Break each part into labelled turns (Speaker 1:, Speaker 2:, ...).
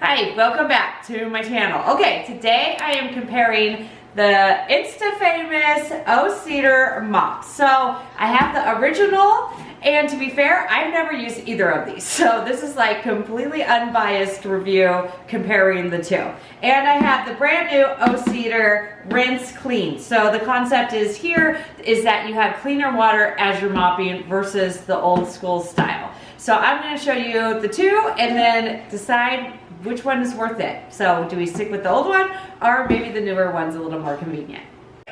Speaker 1: Hi, welcome back to my channel. Okay, today I am comparing the Insta-famous O-Cedar mop. So I have the original, and to be fair, I've never used either of these. So this is like completely unbiased review comparing the two. And I have the brand new O-Cedar Rinse Clean. So the concept is here is that you have cleaner water as you're mopping versus the old school style. So I'm going to show you the two and then decide which one is worth it. So do we stick with the old one or maybe the newer one's a little more convenient?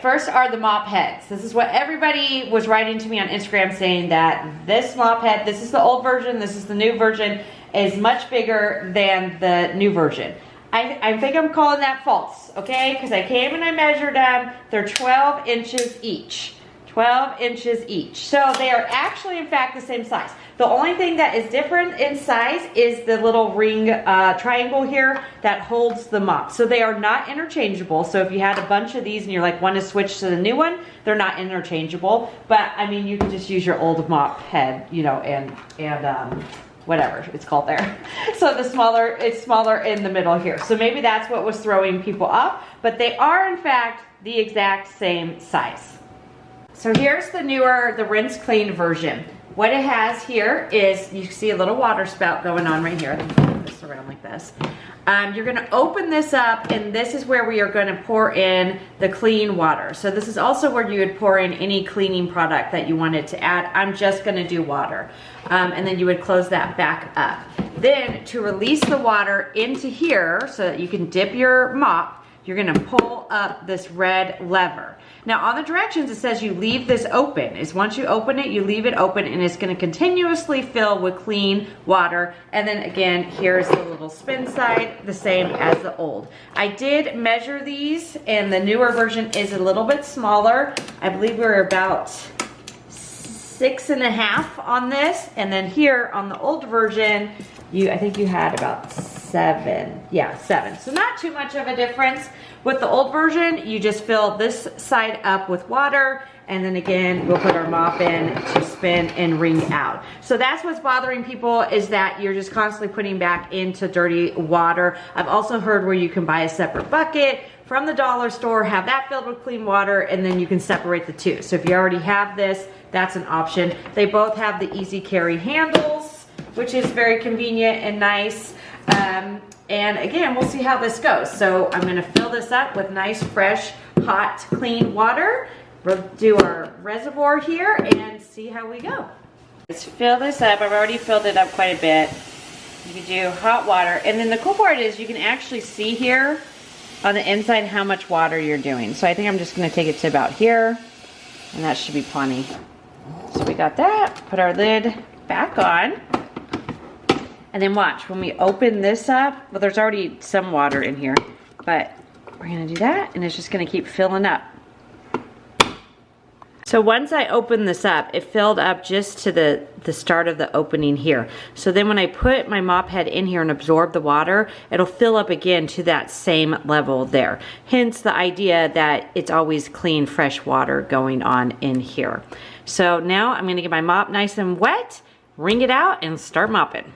Speaker 1: First are the Mop Heads. This is what everybody was writing to me on Instagram saying that this mop head, this is the old version, this is the new version, is much bigger than the new version. I think I'm calling that false, okay? Because I came and I measured them. They're 12 inches each. 12 inches each. So they are actually, in fact, the same size. The only thing that is different in size is the little ring triangle here that holds the mop. So they are not interchangeable. So if you had a bunch of these and you're like, want to switch to the new one, they're not interchangeable. But I mean, you can just use your old mop head, you know, and whatever it's called there. So the smaller, it's smaller in the middle here. So maybe that's what was throwing people off. But they are, in fact, the exact same size. So here's the newer, the Rinse Clean version. What it has here is, you see a little water spout going on right here. Let me flip this around like this. You're gonna open this up and this is where we are gonna pour in the clean water. So this is also where you would pour in any cleaning product that you wanted to add. I'm just gonna do water. And then you would close that back up. Then to release the water into here so that you can dip your mop, you're gonna pull up this red lever. Now on the directions it says you leave this open. Is once you open it, you leave it open and it's gonna continuously fill with clean water. And then again, here's the little spin side, the same as the old. I did measure these and the newer version is a little bit smaller. I believe we're about 6.5 on this. And then here on the old version, I think you had about 7. Yeah, 7. So not too much of a difference. With the old version, you just fill this side up with water, and then again, we'll put our mop in to spin and wring out. So that's what's bothering people, is that you're just constantly putting back into dirty water. I've also heard where you can buy a separate bucket from the dollar store, have that filled with clean water, and then you can separate the two. So if you already have this, that's an option. They both have the easy carry handles, which is very convenient and nice. And again, we'll see how this goes. So I'm gonna fill this up with nice, fresh, hot, clean water. We'll do our reservoir here and see how we go. Let's fill this up. I've already filled it up quite a bit. You can do hot water. And then the cool part is you can actually see here on the inside how much water you're doing. So I think I'm just gonna take it to about here, and that should be plenty. So we got that, put our lid back on. And then watch, when we open this up, well, there's already some water in here, but we're gonna do that and it's just gonna keep filling up. So once I opened this up, it filled up just to the start of the opening here. So then when I put my mop head in here and absorb the water, it'll fill up again to that same level there. Hence the idea that it's always clean, fresh water going on in here. So now I'm gonna get my mop nice and wet, wring it out, and start mopping.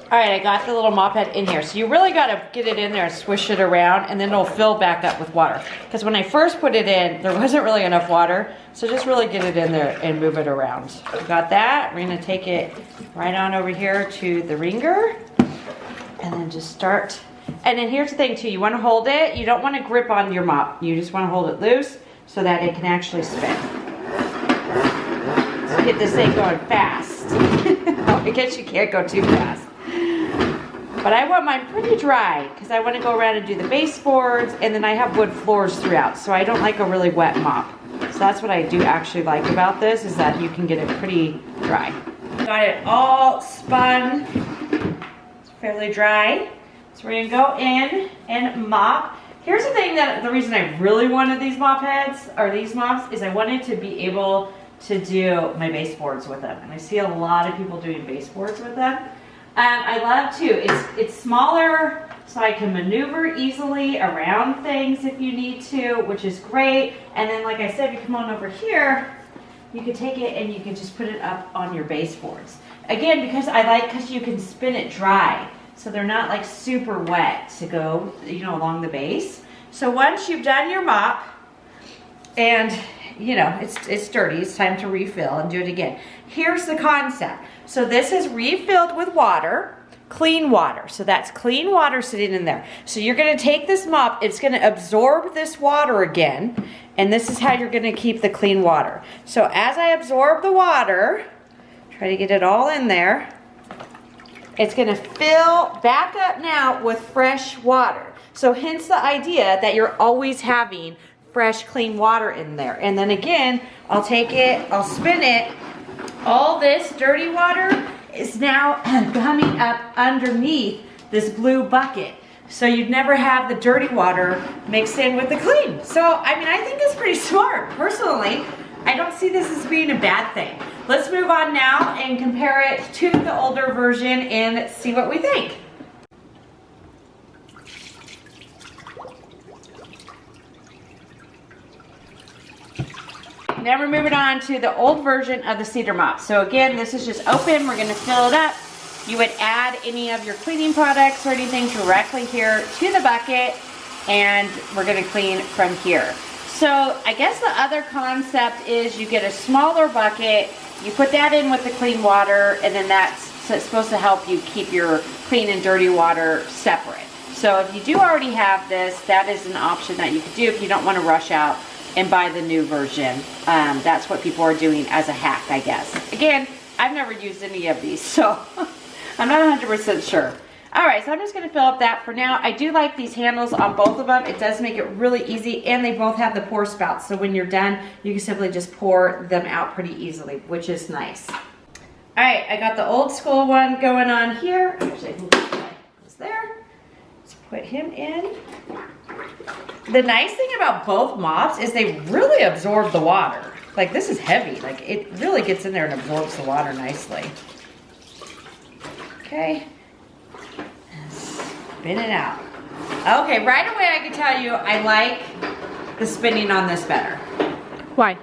Speaker 1: All right, I got the little mop head in here. So you really gotta get it in there and swish it around, and then it'll fill back up with water. Because when I first put it in, there wasn't really enough water. So just really get it in there and move it around. Got that? We're gonna take it right on over here to the wringer. And then just start. And then here's the thing too, you wanna hold it. You don't wanna grip on your mop. You just wanna hold it loose so that it can actually spin. So get this thing going fast. I guess you can't go too fast. But I want mine pretty dry because I want to go around and do the baseboards, and then I have wood floors throughout, so I don't like a really wet mop. So that's what I do actually like about this, is that you can get it pretty dry. Got it all spun. It's fairly dry. So we're going to go in and mop. Here's the thing, that the reason I really wanted these mop heads, or these mops, is I wanted to be able to do my baseboards with them. And I see a lot of people doing baseboards with them. I love too, it's smaller, so I can maneuver easily around things if you need to, which is great. And then like I said, if you come on over here, you can take it and you can just put it up on your baseboards. Again, because you can spin it dry. so they're not like super wet to go, you know, along the base. So once you've done your mop and you know, it's dirty, it's time to refill and do it again. Here's the concept. So this is refilled with water, clean water. So that's clean water sitting in there. So you're gonna take this mop, it's gonna absorb this water again, and this is how you're gonna keep the clean water. So as I absorb the water, try to get it all in there, it's gonna fill back up now with fresh water. So hence the idea that you're always having fresh, clean water in there. And then again, I'll take it, I'll spin it. All this dirty water is now coming up underneath this blue bucket. So you'd never have the dirty water mixed in with the clean. So, I mean, I think it's pretty smart. Personally, I don't see this as being a bad thing. Let's move on now and compare it to the older version and see what we think. Now we're moving on to the old version of the cedar mop. So again, this is just open. We're going to fill it up. You would add any of your cleaning products or anything directly here to the bucket, and we're going to clean from here. So I guess the other concept is you get a smaller bucket, you put that in with the clean water, and then that's supposed to help you keep your clean and dirty water separate. So if you do already have this, that is an option that you could do if you don't want to rush out and buy the new version. That's what people are doing as a hack, I guess. Again, I've never used any of these, so I'm not 100% sure. All right, so I'm just gonna fill up that for now. I do like these handles on both of them. It does make it really easy, and they both have the pour spouts. So when you're done, you can simply just pour them out pretty easily, which is nice. All right, I got the old school one going on here. Actually, I can put this there. Let's put him in. The nice thing about both mops is they really absorb the water. Like, this is heavy. Like, it really gets in there and absorbs the water nicely. Okay. Spin it out. Okay, right away I can tell you I like the spinning on this better.
Speaker 2: Why?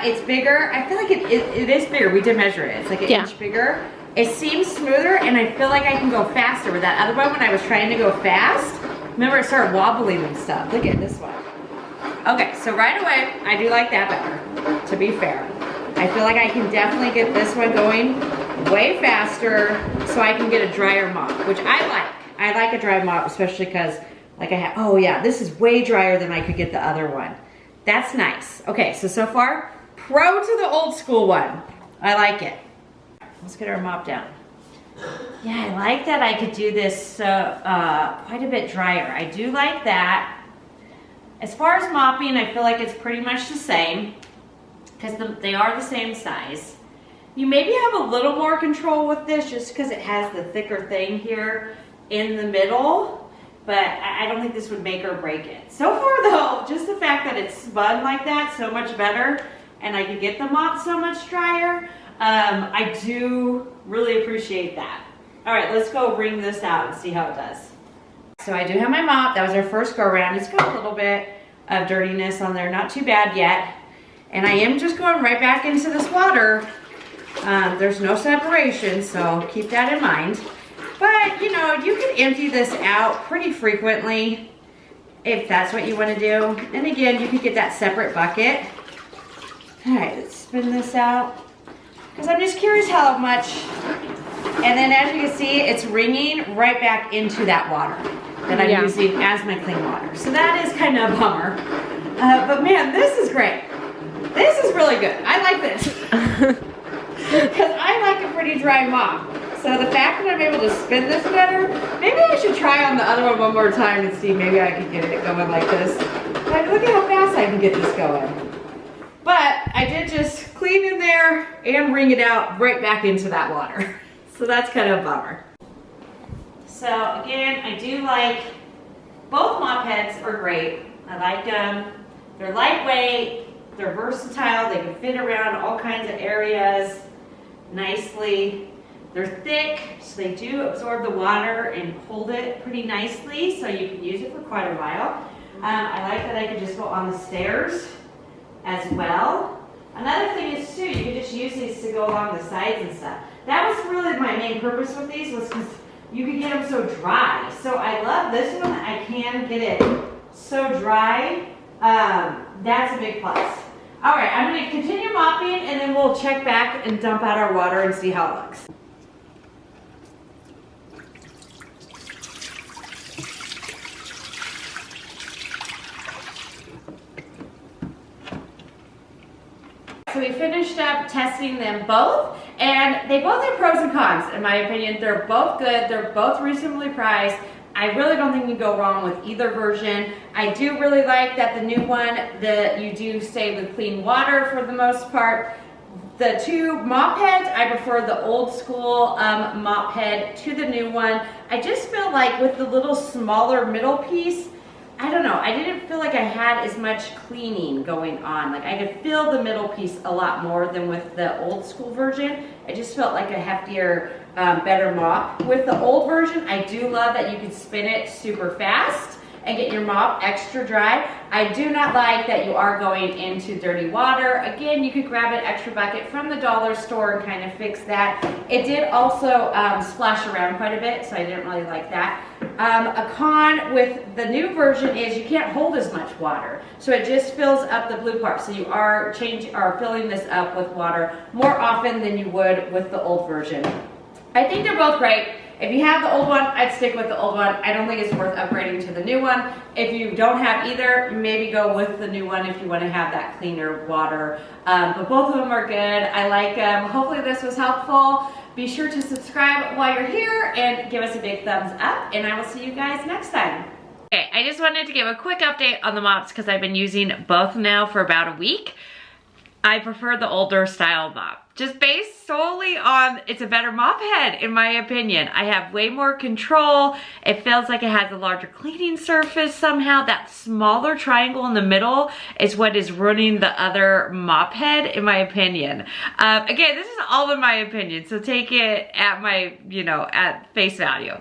Speaker 1: It's bigger. I feel like it is bigger. We did measure it. It's like an inch bigger. It seems smoother, and I feel like I can go faster with that other one. When I was trying to go fast, remember it started wobbling and stuff. Look at this one. Okay, so right away, I do like that better, to be fair. I feel like I can definitely get this one going way faster so I can get a drier mop, which I like. I like a dry mop, especially because like I have, oh yeah, this is way drier than I could get the other one. That's nice. Okay, so far, pro to the old school one. I like it. Let's get our mop down. Yeah, I like that I could do this quite a bit drier. I do like that. As far as mopping, I feel like it's pretty much the same because they are the same size. You maybe have a little more control with this just because it has the thicker thing here in the middle, but I don't think this would make or break it. So far though, just the fact that it's spun like that, so much better, and I could get the mop so much drier, I do really appreciate that. All right, let's go wring this out and see how it does. So I do have my mop. That was our first go around. It's got a little bit of dirtiness on there, not too bad yet. And I am just going right back into this water. There's no separation, so keep that in mind. But, you know, you can empty this out pretty frequently if that's what you want to do. And again, you can get that separate bucket. All right, let's spin this out. Because I'm just curious how much. And then as you can see, it's wringing right back into that water that I'm using as my clean water. So that is kind of a bummer. But man, this is great. This is really good. I like this. Because I like a pretty dry mop. So the fact that I'm able to spin this better, maybe I should try on the other one more time and see maybe I can get it going like this. Like, look at how fast I can get this going. But I did just clean in there and wring it out right back into that water. So that's kind of a bummer. So again, I do like, both mop heads are great. I like them. They're lightweight, they're versatile, they can fit around all kinds of areas nicely. They're thick, so they do absorb the water and hold it pretty nicely, so you can use it for quite a while. I like that I can just go on the stairs as well. Another thing is too, you can just use these to go along the sides and stuff. That was really my main purpose with these, was because you can get them so dry. So I love this one. I can get it so dry. That's a big plus. All right, I'm gonna continue mopping and then we'll check back and dump out our water and see how it looks. So we finished up testing them both, and they both have pros and cons in my opinion. They're both good, they're both reasonably priced. I really don't think you can go wrong with either version. I do really like that the new one, that you do stay with clean water for the most part. The two mop heads, I prefer the old school mop head to the new one. I just feel like with the little smaller middle piece, I don't know, I didn't feel like I had as much cleaning going on. Like I could feel the middle piece a lot more than with the old school version. I just felt like a heftier, better mop. With the old version, I do love that you can spin it super fast and get your mop extra dry. I do not like that you are going into dirty water. Again, you could grab an extra bucket from the dollar store and kind of fix that. It did also splash around quite a bit, so I didn't really like that. A con with the new version is you can't hold as much water, so it just fills up the blue part. So you are filling this up with water more often than you would with the old version. I think they're both great. If you have the old one, I'd stick with the old one. I don't think it's worth upgrading to the new one. If you don't have either, maybe go with the new one if you want to have that cleaner water. But both of them are good. I like them. Hopefully this was helpful. Be sure to subscribe while you're here and give us a big thumbs up, and I will see you guys next time. Okay, I just wanted to give a quick update on the mops because I've been using both now for about a week. I prefer the older style mop, just based solely on it's a better mop head in my opinion. I have way more control. It feels like it has a larger cleaning surface somehow. That smaller triangle in the middle is what is ruining the other mop head in my opinion. Again, this is all in my opinion, so take it at my, at face value.